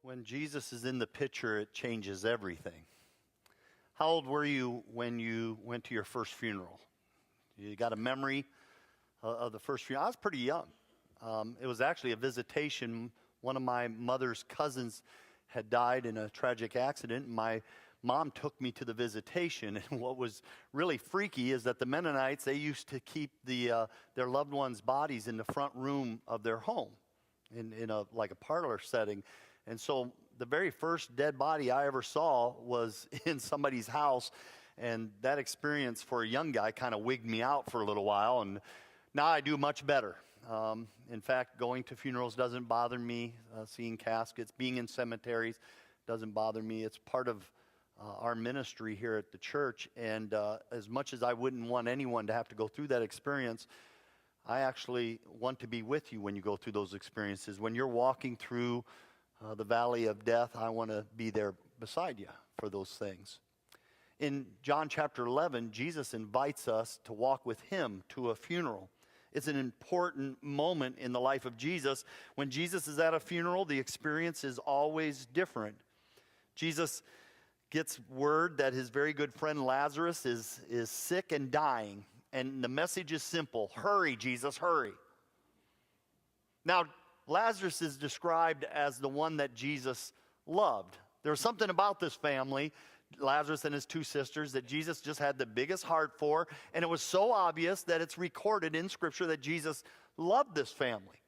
When Jesus is in the picture, it changes everything. How old were you when you went to your first funeral? You got a memory of the first funeral? I was pretty young. It was actually a visitation. One of my mother's cousins had died in a tragic accident. My mom took me to the visitation, and what was really freaky is that the Mennonites, they used to keep their loved ones' bodies in the front room of their home, in a parlor setting. And so the very first dead body I ever saw was in somebody's house, and that experience for a young guy kind of wigged me out for a little while, and now I do much better. In fact, going to funerals doesn't bother me. Seeing caskets, being in cemeteries doesn't bother me. It's part of our ministry here at the church, and as much as I wouldn't want anyone to have to go through that experience, I actually want to be with you when you go through those experiences. When you're walking through the valley of death, I want to be there beside you for those things. In John chapter 11, Jesus invites us to walk with him to a funeral. It's an important moment in the life of Jesus. When Jesus is at a funeral, the experience is always different. Jesus gets word that his very good friend Lazarus is sick and dying. And the message is simple: hurry, Jesus, hurry. Now, Lazarus is described as the one that Jesus loved. There was something about this family, Lazarus and his two sisters, that Jesus just had the biggest heart for, and it was so obvious that it's recorded in Scripture that Jesus loved this family.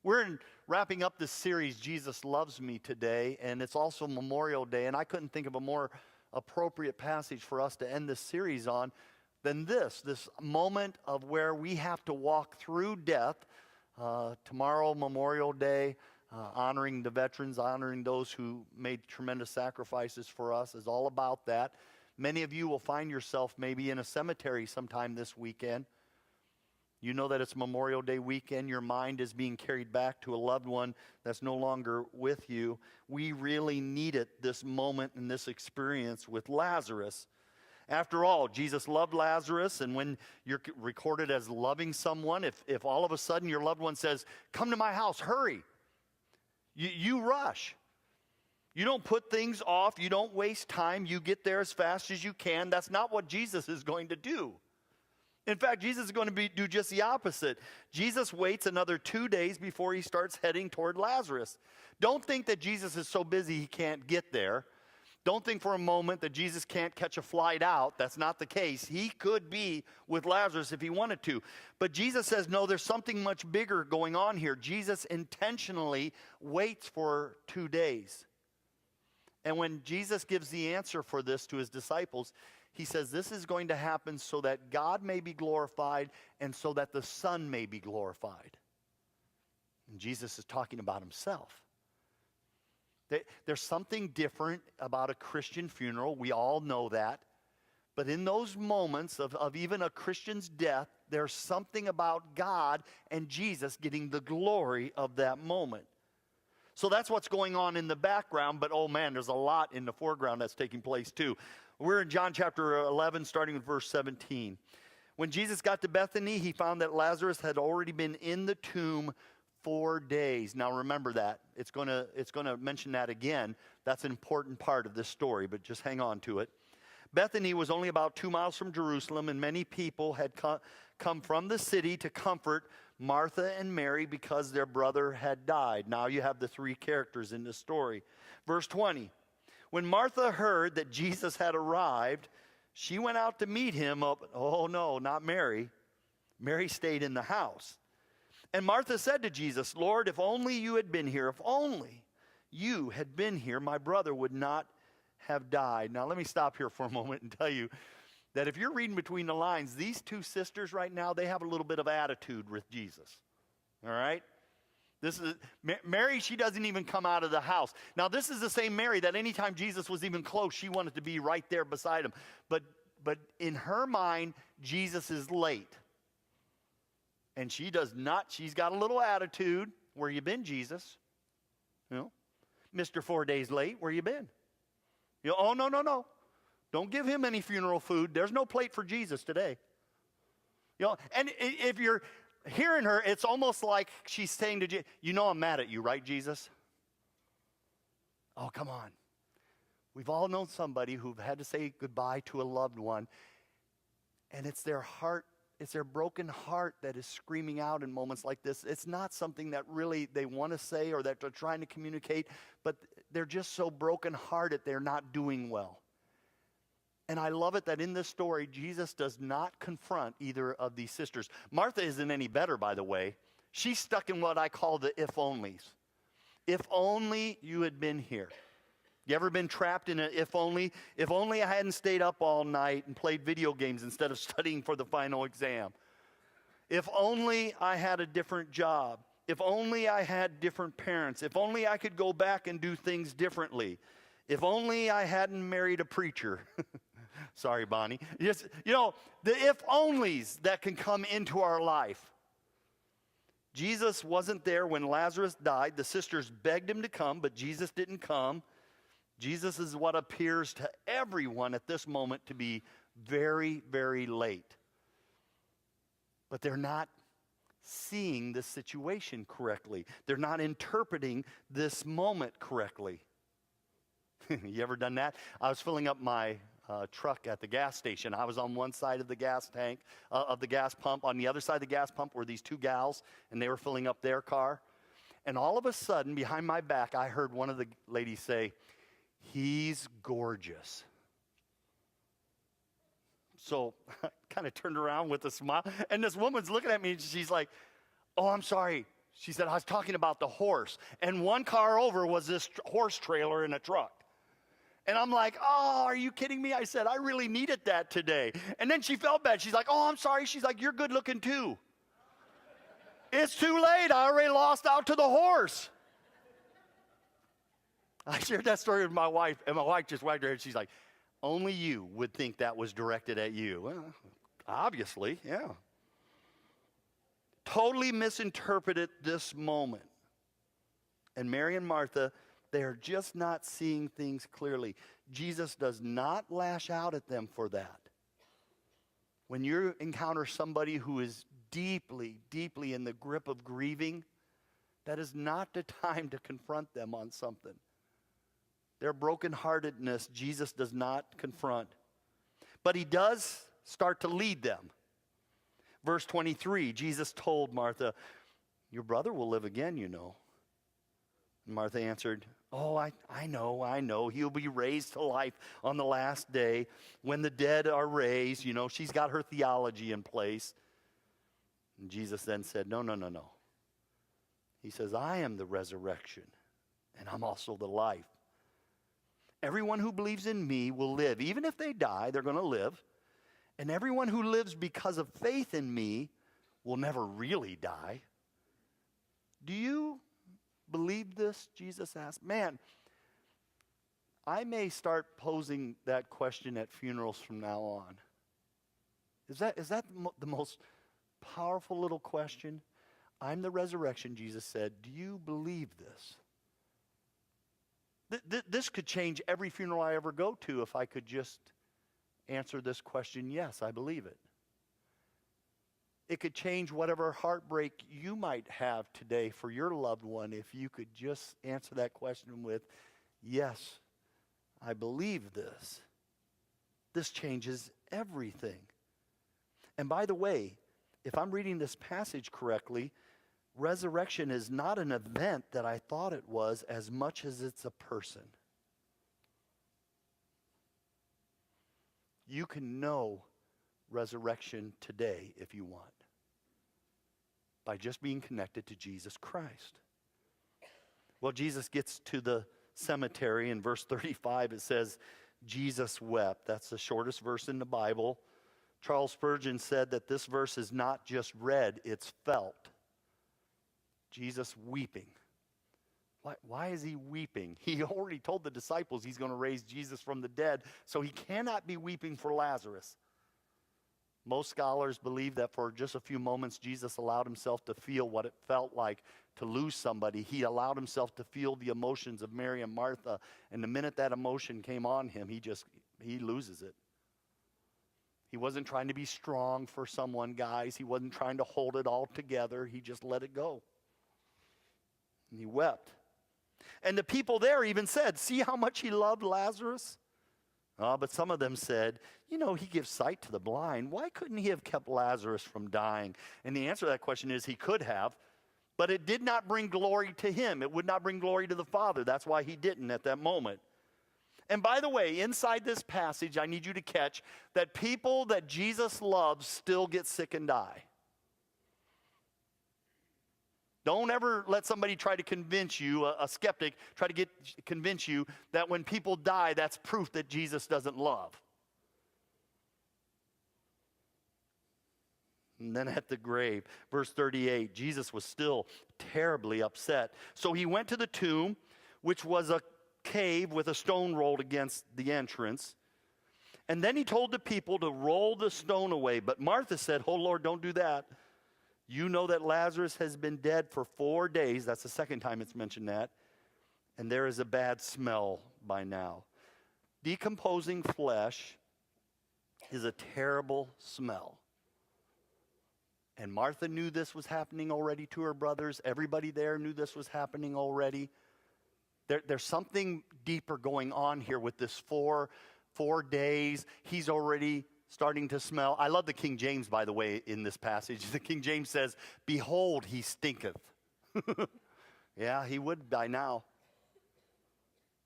We're wrapping up this series, Jesus Loves Me, today, and it's also Memorial Day, and I couldn't think of a more appropriate passage for us to end this series on than this moment of where we have to walk through death. Tomorrow, Memorial Day, honoring the veterans, honoring those who made tremendous sacrifices for us, is all about that. Many of you will find yourself maybe in a cemetery sometime this weekend. You know that it's Memorial Day weekend. Your mind is being carried back to a loved one that's no longer with you. We really needed this moment and this experience with Lazarus. After all, Jesus loved Lazarus, and when you're recorded as loving someone, if all of a sudden your loved one says, "Come to my house, hurry," you rush. You don't put things off. You don't waste time. You get there as fast as you can. That's not what Jesus is going to do. In fact, Jesus is going to do just the opposite. Jesus waits another 2 days before he starts heading toward Lazarus. Don't think that Jesus is so busy he can't get there. Don't think for a moment that Jesus can't catch a flight out. That's not the case. He could be with Lazarus if he wanted to. But Jesus says, no, there's something much bigger going on here. Jesus intentionally waits for 2 days. And when Jesus gives the answer for this to his disciples, he says this is going to happen so that God may be glorified and so that the Son may be glorified. And Jesus is talking about himself. There's something different about a Christian funeral. We all know that. But in those moments of even a Christian's death, there's something about God and Jesus getting the glory of that moment. So that's what's going on in the background, but oh man, there's a lot in the foreground that's taking place too. We're in John chapter 11, starting with verse 17. When Jesus got to Bethany, he found that Lazarus had already been in the tomb 4 days. Now remember that. It's going to mention that again. That's an important part of this story, but just hang on to it. Bethany was only about 2 miles from Jerusalem, and many people had come from the city to comfort Martha and Mary because their brother had died. Now you have the three characters in this story. Verse 20. When Martha heard that Jesus had arrived, she went out to meet him. Oh no, not Mary. Mary stayed in the house. And Martha said to Jesus, "Lord, if only you had been here, if only you had been here, my brother would not have died." Now, let me stop here for a moment and tell you that if you're reading between the lines, these two sisters right now, they have a little bit of attitude with Jesus. All right? This is Mary, she doesn't even come out of the house. Now, this is the same Mary that anytime Jesus was even close, she wanted to be right there beside him. But in her mind, Jesus is late. And she does not, she's got a little attitude. Where you been, Jesus? You know, Mr. 4 days late, where you been? You know, oh, no. Don't give him any funeral food. There's no plate for Jesus today. You know, and if you're hearing her, it's almost like she's saying to Jesus, "You know I'm mad at you, right, Jesus? Oh, come on. We've all known somebody who've had to say goodbye to a loved one, and it's their heart, it's their broken heart that is screaming out in moments like this. It's not something that really they want to say or that they're trying to communicate, but they're just so brokenhearted they're not doing well. And I love it that in this story, Jesus does not confront either of these sisters. Martha isn't any better, by the way. She's stuck in what I call the if-onlys. If only you had been here. You ever been trapped in an if only? If only I hadn't stayed up all night and played video games instead of studying for the final exam. If only I had a different job. If only I had different parents. If only I could go back and do things differently. If only I hadn't married a preacher. Sorry, Bonnie. Just, the if-onlys that can come into our life. Jesus wasn't there when Lazarus died. The sisters begged him to come, but Jesus didn't come. Jesus is what appears to everyone at this moment to be very, very late. But they're not seeing the situation correctly. They're not interpreting this moment correctly. You ever done that? I was filling up my truck at the gas station. I was on one side of the gas tank, of the gas pump. On the other side of the gas pump were these two gals, and they were filling up their car. And all of a sudden, behind my back, I heard one of the ladies say, "He's gorgeous." So I kind of turned around with a smile, and this woman's looking at me, and she's like, "Oh, I'm sorry." She said, "I was talking about the horse." And one car over was this horse trailer in a truck. And I'm like, "Oh, are you kidding me?" I said, "I really needed that today." And then she felt bad. She's like, "Oh, I'm sorry." She's like, "You're good looking too." It's too late. I already lost out to the horse. I shared that story with my wife, and my wife just wagged her head. She's like, "Only you would think that was directed at you." Well, obviously, yeah. Totally misinterpreted this moment. And Mary and Martha, they're just not seeing things clearly. Jesus does not lash out at them for that. When you encounter somebody who is deeply, deeply in the grip of grieving, that is not the time to confront them on something. Their brokenheartedness, Jesus does not confront. But he does start to lead them. Verse 23, Jesus told Martha, "Your brother will live again, you know." And Martha answered, "Oh, I know. He'll be raised to life on the last day when the dead are raised." She's got her theology in place. And Jesus then said, No. He says, "I am the resurrection, and I'm also the life. Everyone who believes in me will live. Even if they die, they're going to live. And everyone who lives because of faith in me will never really die." Do you believe this? Jesus asked. Man, I may start posing that question at funerals from now on. Is that the most powerful little question? I'm the resurrection, Jesus said. Do you believe this? This could change every funeral I ever go to if I could just answer this question, yes, I believe it. It could change whatever heartbreak you might have today for your loved one if you could just answer that question with, yes, I believe this. This changes everything. And by the way, if I'm reading this passage correctly, resurrection is not an event that I thought it was as much as it's a person. You can know resurrection today if you want, by just being connected to Jesus Christ. Well, Jesus gets to the cemetery. In verse 35, it says, Jesus wept. That's the shortest verse in the Bible. Charles Spurgeon said that this verse is not just read, it's felt. Jesus weeping. Why is he weeping? He already told the disciples he's going to raise Jesus from the dead, so he cannot be weeping for Lazarus. Most scholars believe that for just a few moments, Jesus allowed himself to feel what it felt like to lose somebody. He allowed himself to feel the emotions of Mary and Martha, and the minute that emotion came on him, he loses it. He wasn't trying to be strong for someone, guys. He wasn't trying to hold it all together. He just let it go. And he wept. And the people there even said, see how much he loved Lazarus? But some of them said, he gives sight to the blind. Why couldn't he have kept Lazarus from dying? And the answer to that question is he could have, but it did not bring glory to him. It would not bring glory to the Father. That's why he didn't at that moment. And by the way, inside this passage, I need you to catch that people that Jesus loves still get sick and die. Don't ever let somebody try to convince you, a skeptic, convince you that when people die, that's proof that Jesus doesn't love. And then at the grave, verse 38, Jesus was still terribly upset. So he went to the tomb, which was a cave with a stone rolled against the entrance. And then he told the people to roll the stone away. But Martha said, oh, Lord, don't do that. You know that Lazarus has been dead for 4 days. That's the second time it's mentioned that. And there is a bad smell by now. Decomposing flesh is a terrible smell. And Martha knew this was happening already to her brothers. Everybody there knew this was happening already. There's something deeper going on here with this 4 days. He's already starting to smell. I love the King James, by the way, in this passage. The King James says, behold, he stinketh. Yeah, he would die now.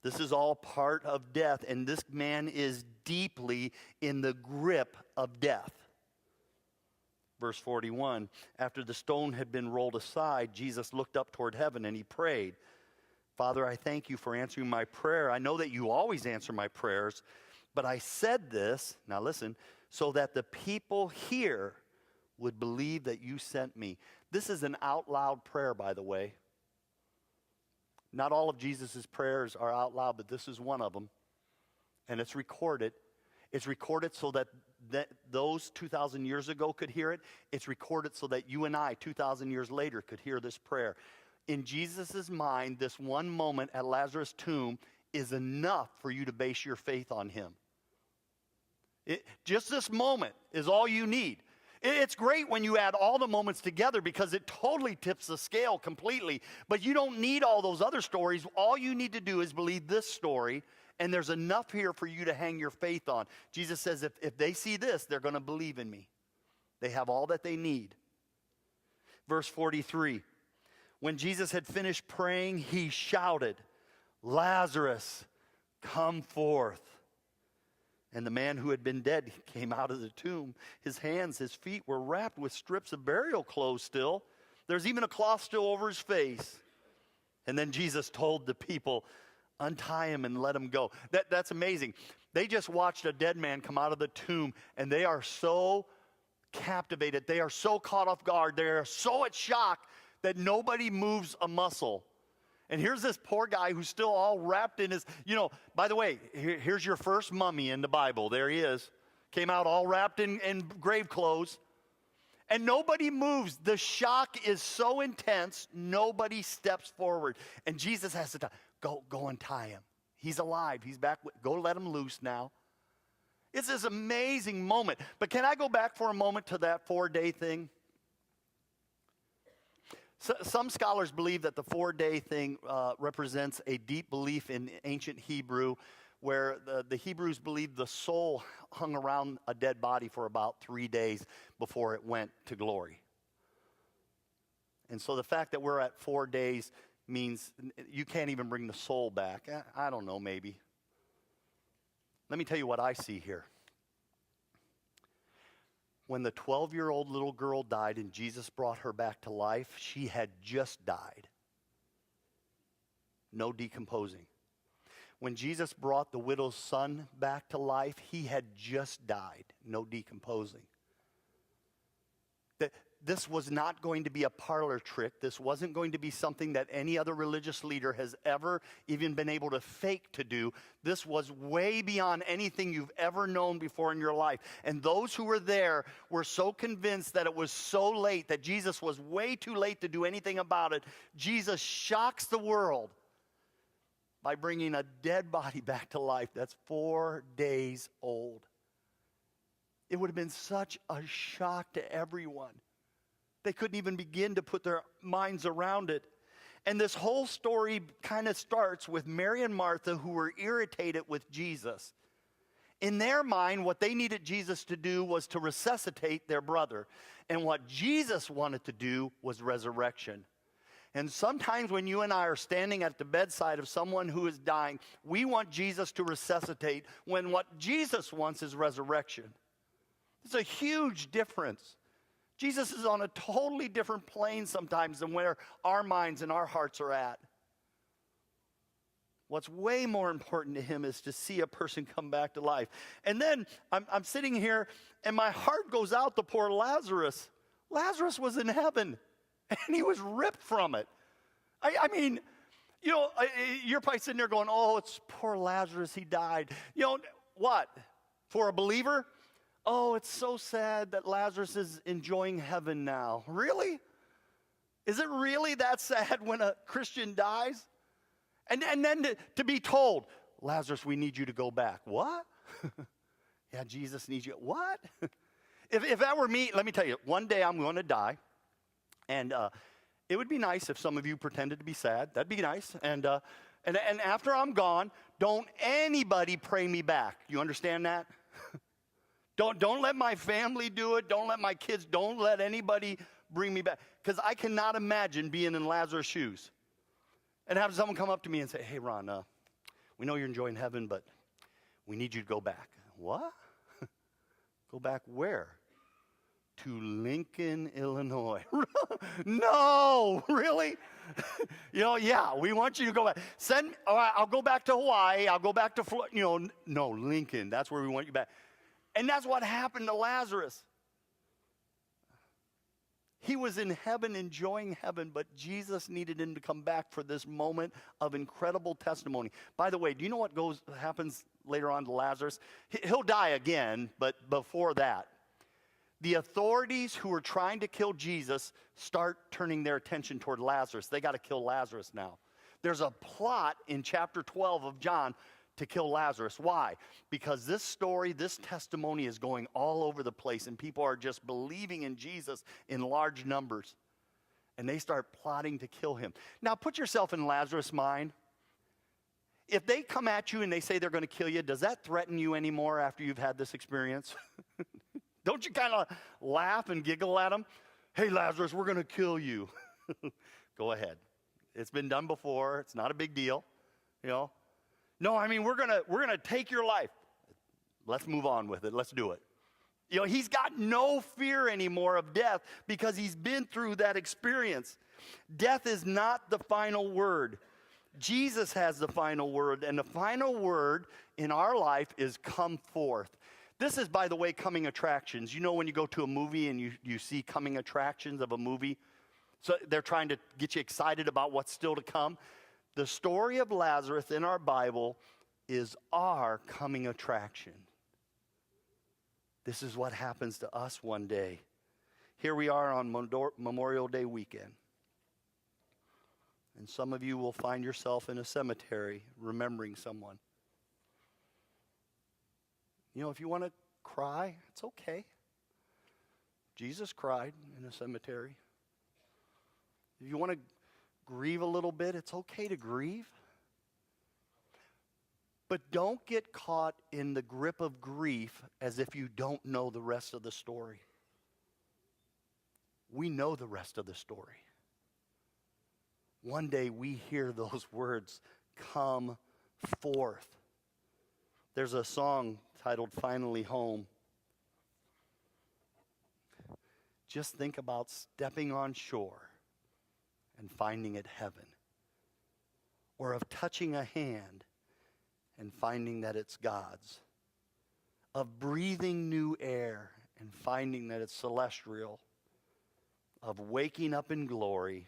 This is all part of death, and this man is deeply in the grip of death. Verse 41, after the stone had been rolled aside, Jesus looked up toward heaven and he prayed, Father, I thank you for answering my prayer. I know that you always answer my prayers, but I said this, now listen, so that the people here would believe that you sent me. This is an out loud prayer, by the way. Not all of Jesus' prayers are out loud, but this is one of them. And it's recorded. It's recorded so that those 2,000 years ago could hear it. It's recorded so that you and I, 2,000 years later, could hear this prayer. In Jesus' mind, this one moment at Lazarus' tomb is enough for you to base your faith on him. Just this moment is all you need. It's great when you add all the moments together because it totally tips the scale completely. But you don't need all those other stories. All you need to do is believe this story, and there's enough here for you to hang your faith on. Jesus says if they see this, they're going to believe in me. They have all that they need. Verse 43, when Jesus had finished praying, he shouted, Lazarus, come forth. And the man who had been dead came out of the tomb. His hands, his feet were wrapped with strips of burial clothes still. There's even a cloth still over his face. And then Jesus told the people, untie him and let him go. That's amazing. They just watched a dead man come out of the tomb, and they are so captivated. They are so caught off guard. They are so at shock that nobody moves a muscle. And here's this poor guy who's still all wrapped in his, by the way, here's your first mummy in the Bible. There he is. Came out all wrapped in grave clothes. And nobody moves. The shock is so intense, nobody steps forward. And Jesus has to tell, go untie him. He's alive. He's back. Go let him loose now. It's this amazing moment. But can I go back for a moment to that 4-day thing? Some scholars believe that the 4-day thing represents a deep belief in ancient Hebrew where the Hebrews believed the soul hung around a dead body for about 3 days before it went to glory. And so the fact that we're at 4 days means you can't even bring the soul back. I don't know, maybe. Let me tell you what I see here. When the 12-year-old little girl died and Jesus brought her back to life, she had just died. No decomposing. When Jesus brought the widow's son back to life, he had just died. No decomposing. This was not going to be a parlor trick. This wasn't going to be something that any other religious leader has ever even been able to fake to do. This was way beyond anything you've ever known before in your life. And those who were there were so convinced that it was so late, that Jesus was way too late to do anything about it. Jesus shocks the world by bringing a dead body back to life that's 4 days old. It would have been such a shock to everyone. They couldn't even begin to put their minds around it. And this whole story kind of starts with Mary and Martha, who were irritated with Jesus. In their mind, what they needed Jesus to do was to resuscitate their brother. And what Jesus wanted to do was resurrection. And sometimes when you and I are standing at the bedside of someone who is dying, we want Jesus to resuscitate when what Jesus wants is resurrection. It's a huge difference. Jesus is on a totally different plane sometimes than where our minds and our hearts are at. What's way more important to him is to see a person come back to life. And then I'm sitting here and my heart goes out to poor Lazarus. Lazarus was in heaven and he was ripped from it. I mean, you know, you're probably sitting there going, oh, it's poor Lazarus, he died. You know, what? For a believer? Oh, it's so sad that Lazarus is enjoying heaven now. Really? Is it really that sad when a Christian dies? And then to be told, Lazarus, we need you to go back. What? Yeah, Jesus needs you. What? If that were me, let me tell you, one day I'm going to die. And it would be nice if some of you pretended to be sad. That'd be nice. And after I'm gone, don't anybody pray me back. You understand that? Don't let my family do it. Don't let my kids, don't let anybody bring me back. Because I cannot imagine being in Lazarus' shoes. And have someone come up to me and say, hey, Ron, we know you're enjoying heaven, but we need you to go back. What? Go back where? To Lincoln, Illinois. No, really? You know, yeah, we want you to go back. All right, I'll go back to Hawaii. I'll go back to Florida. You know, no, Lincoln. That's where we want you back. And that's what happened to Lazarus. He was in heaven, enjoying heaven, but Jesus needed him to come back for this moment of incredible testimony. By the way, do you know what happens later on to Lazarus? He'll die again, but before that, the authorities who were trying to kill Jesus start turning their attention toward Lazarus. They got to kill Lazarus now. There's a plot in chapter 12 of John to kill Lazarus. Why? Because this story, this testimony is going all over the place, and people are just believing in Jesus in large numbers. And they start plotting to kill him. Now, put yourself in Lazarus' mind. If they come at you and they say they're going to kill you, does that threaten you anymore after you've had this experience? Don't you kind of laugh and giggle at them? Hey, Lazarus, we're going to kill you. Go ahead. It's been done before. It's not a big deal, you know. No, I mean, we're gonna take your life. Let's move on with it. Let's do it. You know, he's got no fear anymore of death because he's been through that experience. Death is not the final word. Jesus has the final word, and the final word in our life is come forth. This is, by the way, coming attractions. You know when you go to a movie and you see coming attractions of a movie? So they're trying to get you excited about what's still to come. The story of Lazarus in our Bible is our coming attraction. This is what happens to us one day. Here we are on Memorial Day weekend. And some of you will find yourself in a cemetery remembering someone. You know, if you want to cry, it's okay. Jesus cried in a cemetery. If you want to grieve a little bit, it's okay to grieve. But don't get caught in the grip of grief as if you don't know the rest of the story. We know the rest of the story. One day we hear those words, come forth. There's a song titled Finally Home. Just think about stepping on shore and finding it heaven. Or of touching a hand and finding that it's God's. Of breathing new air and finding that it's celestial. Of waking up in glory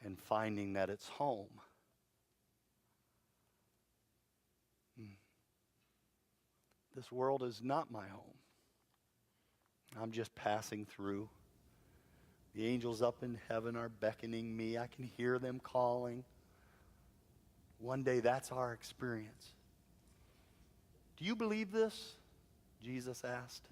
and finding that it's home. This world is not my home. I'm just passing through. The angels up in heaven are beckoning me. I can hear them calling. One day that's our experience. Do you believe this? Jesus asked.